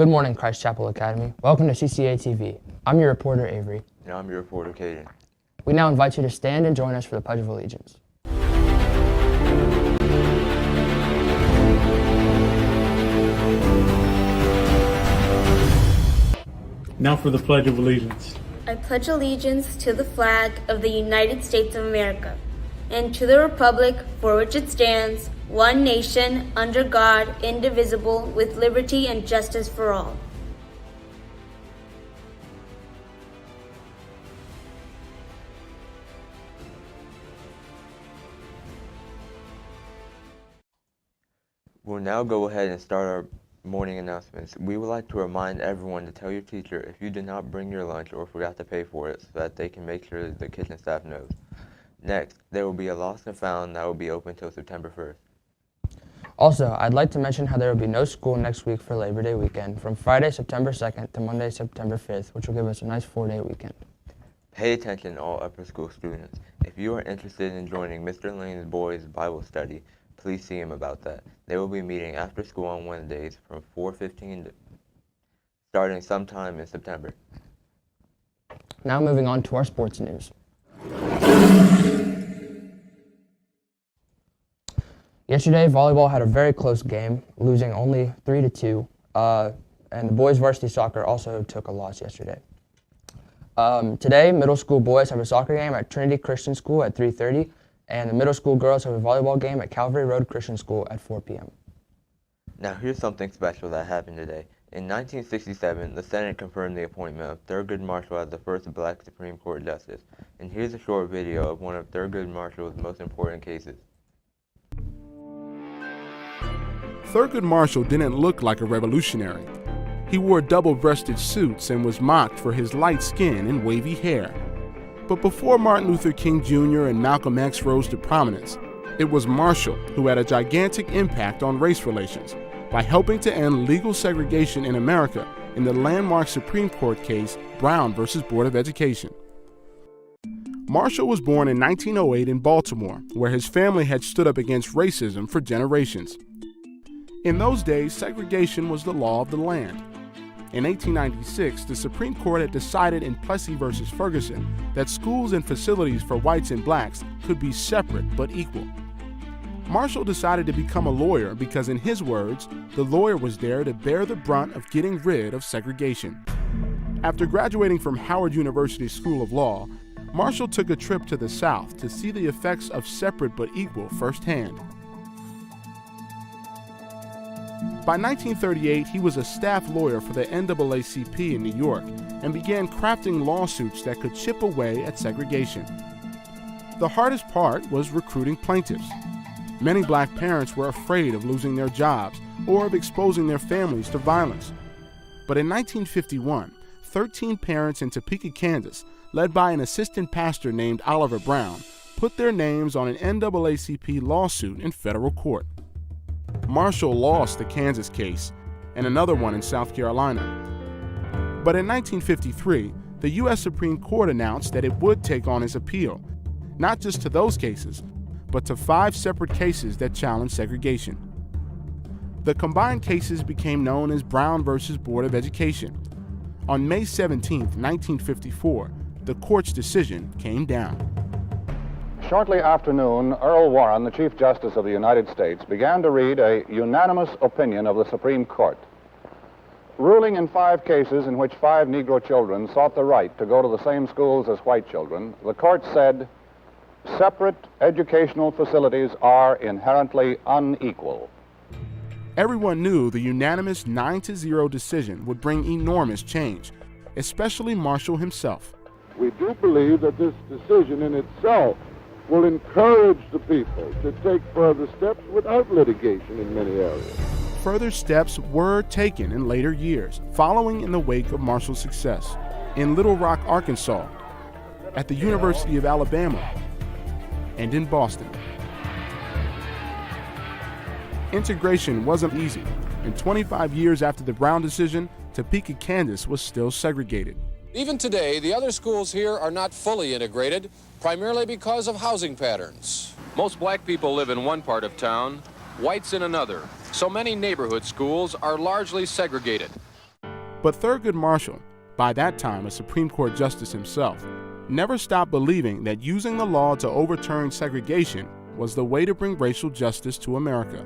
Good morning, Christ Chapel Academy. Welcome to CCA TV. I'm your reporter, Avery. And I'm your reporter, Caden. We now invite you to stand and join us for the Pledge of Allegiance. Now for the Pledge of Allegiance. I pledge allegiance to the flag of the United States of America and to the republic for which it stands, one nation, under God, indivisible, with liberty and justice for all. We'll now go ahead and start our morning announcements. We would like to remind everyone to tell your teacher if you did not bring your lunch or forgot to pay for it so that they can make sure the kitchen staff knows. Next, there will be a Lost and Found that will be open until September 1st. Also, I'd like to mention how there will be no school next week for Labor Day weekend from Friday, September 2nd to Monday, September 5th, which will give us a nice 4-day weekend. Pay attention, all upper school students. If you are interested in joining Mr. Lane's boys' Bible study, please see him about that. They will be meeting after school on Wednesdays from 4:15 starting sometime in September. Now moving on to our sports news. Yesterday, volleyball had a very close game, losing only 3-2, and the boys varsity soccer also took a loss yesterday. Today, middle school boys have a soccer game at Trinity Christian School at 3:30, and the middle school girls have a volleyball game at Calvary Road Christian School at 4 p.m. Now here's something special that happened today. In 1967, the Senate confirmed the appointment of Thurgood Marshall as the first black Supreme Court justice. And here's a short video of one of Thurgood Marshall's most important cases. Thurgood Marshall didn't look like a revolutionary. He wore double-breasted suits and was mocked for his light skin and wavy hair. But before Martin Luther King Jr. and Malcolm X rose to prominence, it was Marshall who had a gigantic impact on race relations by helping to end legal segregation in America in the landmark Supreme Court case Brown versus Board of Education. Marshall was born in 1908 in Baltimore, where his family had stood up against racism for generations. In those days, segregation was the law of the land. In 1896, the Supreme Court had decided in Plessy versus Ferguson that schools and facilities for whites and blacks could be separate but equal. Marshall decided to become a lawyer because, in his words, the lawyer was there to bear the brunt of getting rid of segregation. After graduating from Howard University School of Law, Marshall took a trip to the South to see the effects of separate but equal firsthand. By 1938, he was a staff lawyer for the NAACP in New York and began crafting lawsuits that could chip away at segregation. The hardest part was recruiting plaintiffs. Many black parents were afraid of losing their jobs or of exposing their families to violence. But in 1951, 13 parents in Topeka, Kansas, led by an assistant pastor named Oliver Brown, put their names on an NAACP lawsuit in federal court. Marshall lost the Kansas case and another one in South Carolina. But in 1953, the U.S. Supreme Court announced that it would take on his appeal, not just to those cases, but to 5 separate cases that challenged segregation. The combined cases became known as Brown versus Board of Education. On May 17, 1954, the court's decision came down. Shortly after noon, Earl Warren, the Chief Justice of the United States, began to read a unanimous opinion of the Supreme Court. Ruling in 5 cases in which 5 Negro children sought the right to go to the same schools as white children, the court said, separate educational facilities are inherently unequal. Everyone knew the unanimous 9-0 decision would bring enormous change, especially Marshall himself. We do believe that this decision in itself will encourage the people to take further steps without litigation in many areas. Further steps were taken in later years, following in the wake of Marshall's success. In Little Rock, Arkansas, at the University of Alabama, and in Boston. Integration wasn't easy, and 25 years after the Brown decision, Topeka, Kansas was still segregated. Even today, the other schools here are not fully integrated, primarily because of housing patterns. Most black people live in one part of town, whites in another, so many neighborhood schools are largely segregated. But Thurgood Marshall, by that time a Supreme Court justice himself, never stopped believing that using the law to overturn segregation was the way to bring racial justice to America.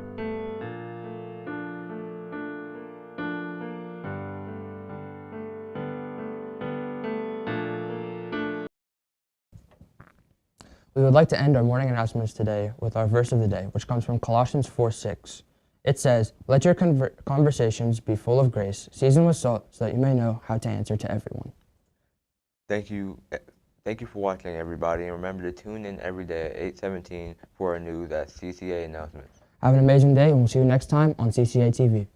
We would like to end our morning announcements today with our verse of the day, which comes from Colossians 4:6. It says, "Let your conversations be full of grace, seasoned with salt, so that you may know how to answer to everyone." Thank you for watching, everybody, and remember to tune in every day at 8:17 for our news at CCA announcements. Have an amazing day, and we'll see you next time on CCA TV.